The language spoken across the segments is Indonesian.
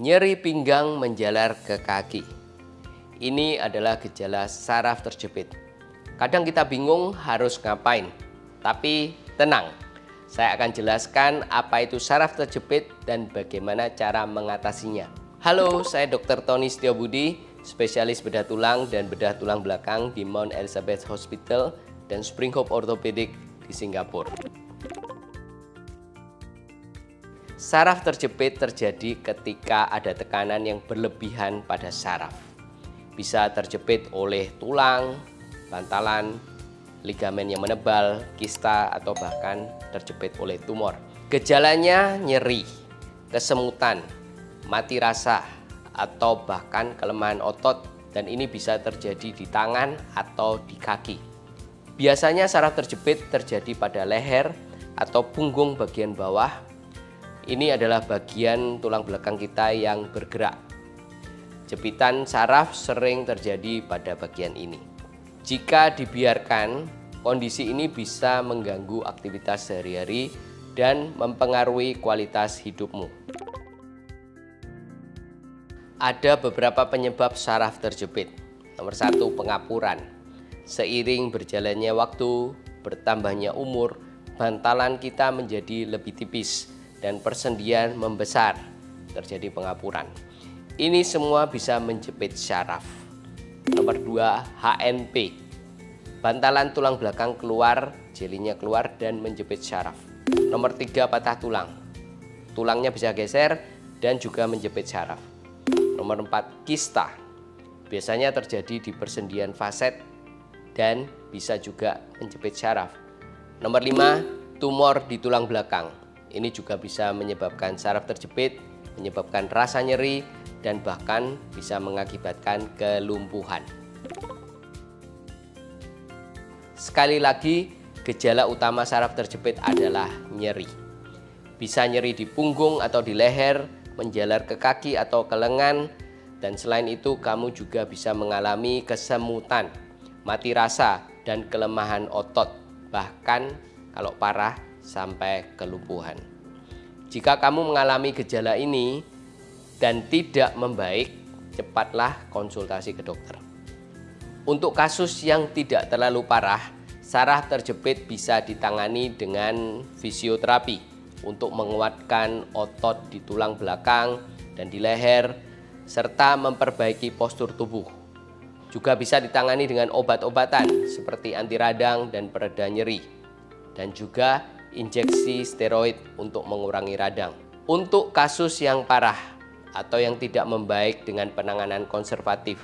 Nyeri pinggang menjalar ke kaki. Ini adalah gejala saraf terjepit. Kadang kita bingung harus ngapain, tapi tenang. Saya akan jelaskan apa itu saraf terjepit dan bagaimana cara mengatasinya. Halo, saya Dr. Tony Setiobudi, spesialis bedah tulang dan bedah tulang belakang di Mount Elizabeth Hospital dan Spring Hope Orthopedic di Singapura. Saraf terjepit terjadi ketika ada tekanan yang berlebihan pada saraf. Bisa terjepit oleh tulang, bantalan, ligamen yang menebal, kista, atau bahkan terjepit oleh tumor. Gejalanya nyeri, kesemutan, mati rasa, atau bahkan kelemahan otot, dan ini bisa terjadi di tangan atau di kaki. Biasanya saraf terjepit terjadi pada leher atau punggung bagian bawah. Ini adalah bagian tulang belakang kita yang bergerak. Jepitan saraf sering terjadi pada bagian ini. Jika dibiarkan, kondisi ini bisa mengganggu aktivitas sehari-hari dan mempengaruhi kualitas hidupmu. Ada beberapa penyebab saraf terjepit. Nomor 1, pengapuran. Seiring berjalannya waktu, bertambahnya umur, bantalan kita menjadi lebih tipis dan persendian membesar, terjadi pengapuran. Ini semua bisa menjepit saraf. Nomor 2, HNP. Bantalan tulang belakang keluar, jelinya keluar dan menjepit saraf. Nomor 3, patah tulang. Tulangnya bisa geser dan juga menjepit saraf. Nomor 4, kista. Biasanya terjadi di persendian faset dan bisa juga menjepit saraf. Nomor 5, tumor di tulang belakang. Ini juga bisa menyebabkan saraf terjepit, menyebabkan rasa nyeri, dan bahkan bisa mengakibatkan kelumpuhan. Sekali lagi, gejala utama saraf terjepit adalah nyeri. Bisa nyeri di punggung atau di leher, menjalar ke kaki atau ke lengan, dan selain itu kamu juga bisa mengalami kesemutan, mati rasa, dan kelemahan otot, bahkan kalau parah sampai kelumpuhan. Jika kamu mengalami gejala ini dan tidak membaik, cepatlah konsultasi ke dokter. Untuk kasus yang tidak terlalu parah, saraf terjepit bisa ditangani dengan fisioterapi untuk menguatkan otot di tulang belakang dan di leher, serta memperbaiki postur tubuh. Juga bisa ditangani dengan obat-obatan seperti anti radang dan pereda nyeri, dan juga injeksi steroid untuk mengurangi radang. Untuk kasus yang parah atau yang tidak membaik dengan penanganan konservatif,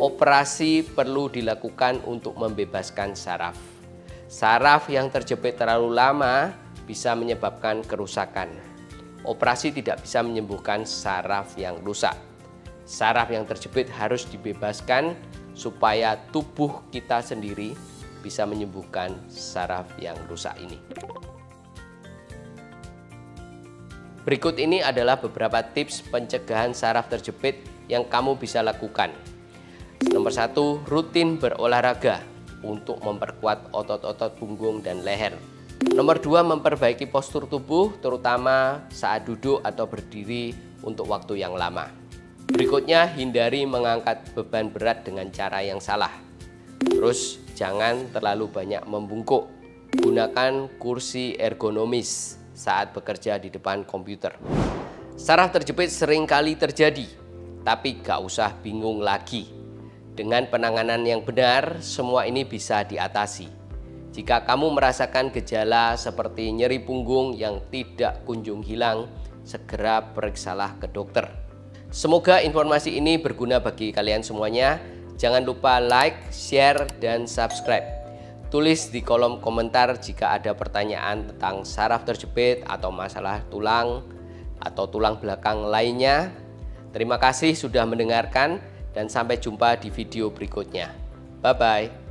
operasi perlu dilakukan untuk membebaskan saraf. Saraf yang terjepit terlalu lama bisa menyebabkan kerusakan. Operasi tidak bisa menyembuhkan saraf yang rusak. Saraf yang terjepit harus dibebaskan supaya tubuh kita sendiri bisa menyembuhkan saraf yang rusak ini. Berikut ini adalah beberapa tips pencegahan saraf terjepit yang kamu bisa lakukan. Nomor 1, rutin berolahraga untuk memperkuat otot-otot punggung dan leher. Nomor 2, memperbaiki postur tubuh terutama saat duduk atau berdiri untuk waktu yang lama. Berikutnya, hindari mengangkat beban berat dengan cara yang salah. Terus, jangan terlalu banyak membungkuk. Gunakan kursi ergonomis saat bekerja di depan komputer. Saraf terjepit seringkali terjadi, tapi gak usah bingung lagi. Dengan penanganan yang benar, semua ini bisa diatasi. Jika kamu merasakan gejala seperti nyeri punggung yang tidak kunjung hilang, segera periksalah ke dokter. Semoga informasi ini berguna bagi kalian semuanya. Jangan lupa like, share, dan subscribe. Tulis di kolom komentar jika ada pertanyaan tentang saraf terjepit atau masalah tulang atau tulang belakang lainnya. Terima kasih sudah mendengarkan dan sampai jumpa di video berikutnya. Bye-bye.